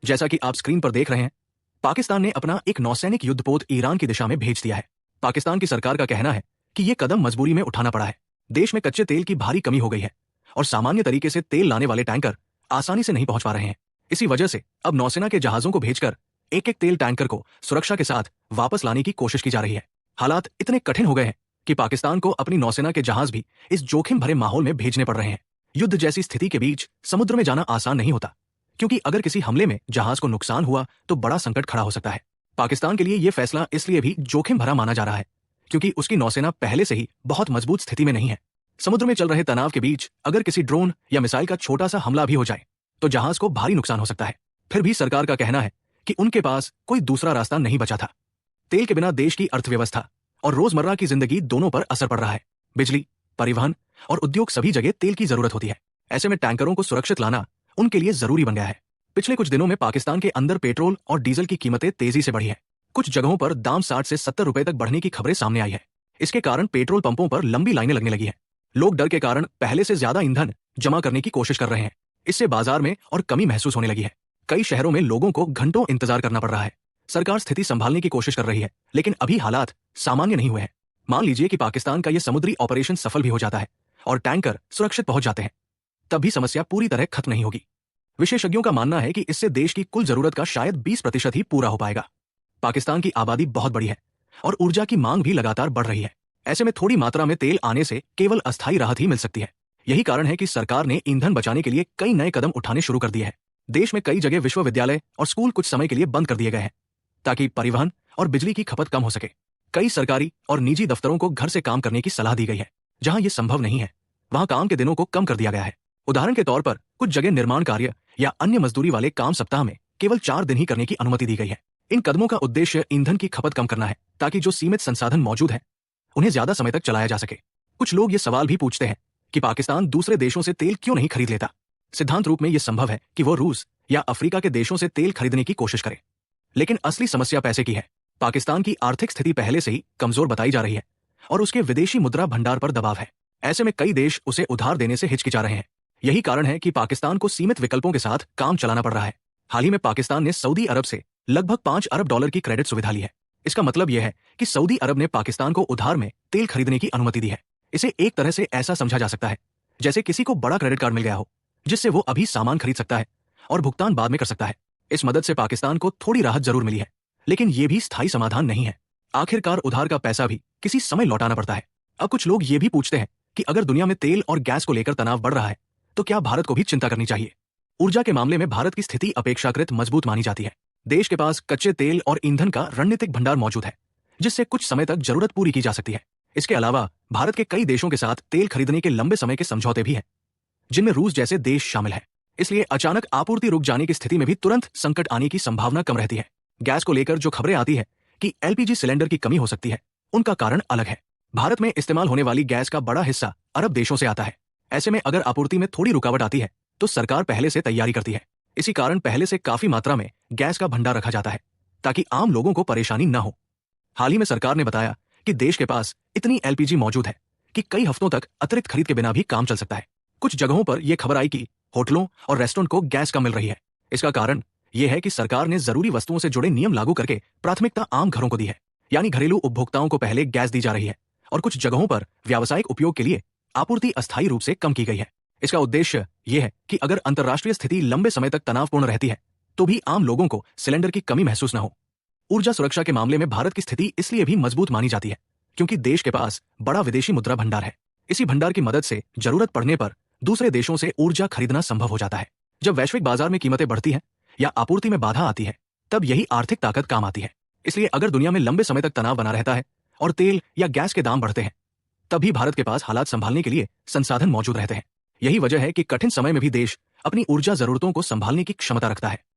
जैसा कि आप स्क्रीन पर देख रहे हैं, पाकिस्तान ने अपना एक नौसैनिक युद्धपोत ईरान की दिशा में भेज दिया है। पाकिस्तान की सरकार का कहना है कि ये कदम मजबूरी में उठाना पड़ा है। देश में कच्चे तेल की भारी कमी हो गई है और सामान्य तरीके से तेल लाने वाले टैंकर आसानी से नहीं पहुंच पा रहे हैं। इसी वजह से अब नौसेना के जहाजों को भेजकर एक एक तेल टैंकर को सुरक्षा के साथ वापस लाने की कोशिश की जा रही है। हालात इतने कठिन हो गए हैं कि पाकिस्तान को अपनी नौसेना के जहाज भी इस जोखिम भरे माहौल में भेजने पड़ रहे हैं। युद्ध जैसी स्थिति के बीच समुद्र में जाना आसान नहीं होता, क्योंकि अगर किसी हमले में जहाज को नुकसान हुआ तो बड़ा संकट खड़ा हो सकता है। पाकिस्तान के लिए यह फैसला इसलिए भी जोखिम भरा माना जा रहा है क्योंकि उसकी नौसेना पहले से ही बहुत मजबूत स्थिति में नहीं है। समुद्र में चल रहे तनाव के बीच अगर किसी ड्रोन या मिसाइल का छोटा सा हमला भी हो जाए तो जहाज को भारी नुकसान हो सकता है। फिर भी सरकार का कहना है कि उनके पास कोई दूसरा रास्ता नहीं बचा था। तेल के बिना देश की अर्थव्यवस्था और रोजमर्रा की जिंदगी दोनों पर असर पड़ रहा है। बिजली, परिवहन और उद्योग सभी जगह तेल की जरूरत होती है। ऐसे में टैंकरों को सुरक्षित लाना उनके लिए जरूरी बन गया है। पिछले कुछ दिनों में पाकिस्तान के अंदर पेट्रोल और डीजल की कीमतें तेजी से बढ़ी है। कुछ जगहों पर दाम 60 से 70 रुपए तक बढ़ने की खबरें सामने आई है। इसके कारण पेट्रोल पंपों पर लंबी लाइनें लगने लगी है। लोग डर के कारण पहले से ज्यादा ईंधन जमा करने की कोशिश कर रहे हैं। इससे बाजार में और कमी महसूस होने लगी है। कई शहरों में लोगों को घंटों इंतजार करना पड़ रहा है। सरकार स्थिति संभालने की कोशिश कर रही है, लेकिन अभी हालात सामान्य नहीं हुए हैं। मान लीजिए कि पाकिस्तान का यह समुद्री ऑपरेशन सफल भी हो जाता है और टैंकर सुरक्षित पहुंच जाते हैं, तब भी समस्या पूरी तरह खत्म नहीं होगी। विशेषज्ञों का मानना है कि इससे देश की कुल जरूरत का शायद 20% ही पूरा हो पाएगा। पाकिस्तान की आबादी बहुत बड़ी है और ऊर्जा की मांग भी लगातार बढ़ रही है। ऐसे में थोड़ी मात्रा में तेल आने से केवल अस्थायी राहत ही मिल सकती है। यही कारण है कि सरकार ने ईंधन बचाने के लिए कई नए कदम उठाने शुरू कर दिए हैं। देश में कई जगह विश्वविद्यालय और स्कूल कुछ समय के लिए बंद कर दिए गए हैं ताकि परिवहन और बिजली की खपत कम हो सके। कई सरकारी और निजी दफ्तरों को घर से काम करने की सलाह दी गई है। जहां यह संभव नहीं है वहां काम के दिनों को कम कर दिया गया है। उदाहरण के तौर पर कुछ जगह निर्माण कार्य या अन्य मजदूरी वाले काम सप्ताह में केवल 4 दिन ही करने की अनुमति दी गई है। इन कदमों का उद्देश्य ईंधन की खपत कम करना है ताकि जो सीमित संसाधन मौजूद हैं उन्हें ज्यादा समय तक चलाया जा सके। कुछ लोग ये सवाल भी पूछते हैं कि पाकिस्तान दूसरे देशों से तेल क्यों नहीं खरीद लेता। सिद्धांत रूप में यह संभव है कि वो रूस या अफ्रीका के देशों से तेल खरीदने की कोशिश करे, लेकिन असली समस्या पैसे की है। पाकिस्तान की आर्थिक स्थिति पहले से ही कमजोर बताई जा रही है और उसके विदेशी मुद्रा भंडार पर दबाव है। ऐसे में कई देश उसे उधार देने से हिचकिचा रहे हैं। यही कारण है कि पाकिस्तान को सीमित विकल्पों के साथ काम चलाना पड़ रहा है। हाल ही में पाकिस्तान ने सऊदी अरब से लगभग $5 अरब की क्रेडिट सुविधा ली है। इसका मतलब यह है कि सऊदी अरब ने पाकिस्तान को उधार में तेल खरीदने की अनुमति दी है। इसे एक तरह से ऐसा समझा जा सकता है जैसे किसी को बड़ा क्रेडिट कार्ड मिल गया हो जिससे वो अभी सामान खरीद सकता है और भुगतान बाद में कर सकता है। इस मदद से पाकिस्तान को थोड़ी राहत जरूर मिली है, लेकिन ये भी स्थायी समाधान नहीं है। आखिरकार उधार का पैसा भी किसी समय लौटाना पड़ता है। अब कुछ लोग ये भी पूछते हैं कि अगर दुनिया में तेल और गैस को लेकर तनाव बढ़ रहा है तो क्या भारत को भी चिंता करनी चाहिए। ऊर्जा के मामले में भारत की स्थिति अपेक्षाकृत मजबूत मानी जाती है। देश के पास कच्चे तेल और ईंधन का रणनीतिक भंडार मौजूद है जिससे कुछ समय तक जरूरत पूरी की जा सकती है। इसके अलावा भारत के कई देशों के साथ तेल खरीदने के लंबे समय के समझौते भी हैं, जिनमें रूस जैसे देश शामिल है। इसलिए अचानक आपूर्ति रुक जाने की स्थिति में भी तुरंत संकट आने की संभावना कम रहती है। गैस को लेकर जो खबरें आती है कि एलपीजी सिलेंडर की कमी हो सकती है, उनका कारण अलग है। भारत में इस्तेमाल होने वाली गैस का बड़ा हिस्सा अरब देशों से आता है। ऐसे में अगर आपूर्ति में थोड़ी रुकावट आती है तो सरकार पहले से तैयारी करती है। इसी कारण पहले से काफी मात्रा में गैस का भंडार रखा जाता है ताकि आम लोगों को परेशानी न हो। हाल ही में सरकार ने बताया कि देश के पास इतनी एलपीजी मौजूद है कि कई हफ्तों तक अतिरिक्त खरीद के बिना भी काम चल सकता है। कुछ जगहों पर यह खबर आई कि होटलों और रेस्टोरेंट को गैस कम मिल रही है। इसका कारण यह है कि सरकार ने जरूरी वस्तुओं से जुड़े नियम लागू करके प्राथमिकता आम घरों को दी है, यानी घरेलू उपभोक्ताओं को पहले गैस दी जा रही है और कुछ जगहों पर व्यावसायिक उपयोग के लिए आपूर्ति अस्थायी रूप से कम की गई है। इसका उद्देश्य यह है कि अगर अंतर्राष्ट्रीय स्थिति लंबे समय तक तनावपूर्ण रहती है तो भी आम लोगों को सिलेंडर की कमी महसूस न हो। ऊर्जा सुरक्षा के मामले में भारत की स्थिति इसलिए भी मजबूत मानी जाती है क्योंकि देश के पास बड़ा विदेशी मुद्रा भंडार है। इसी भंडार की मदद से जरूरत पड़ने पर दूसरे देशों से ऊर्जा खरीदना संभव हो जाता है। जब वैश्विक बाजार में कीमतें बढ़ती हैं या आपूर्ति में बाधा आती है तब यही आर्थिक ताकत काम आती है। इसलिए अगर दुनिया में लंबे समय तक तनाव बना रहता है और तेल या गैस के दाम बढ़ते हैं तभी भारत के पास हालात संभालने के लिए संसाधन मौजूद रहते हैं। यही वजह है कि कठिन समय में भी देश अपनी ऊर्जा जरूरतों को संभालने की क्षमता रखता है।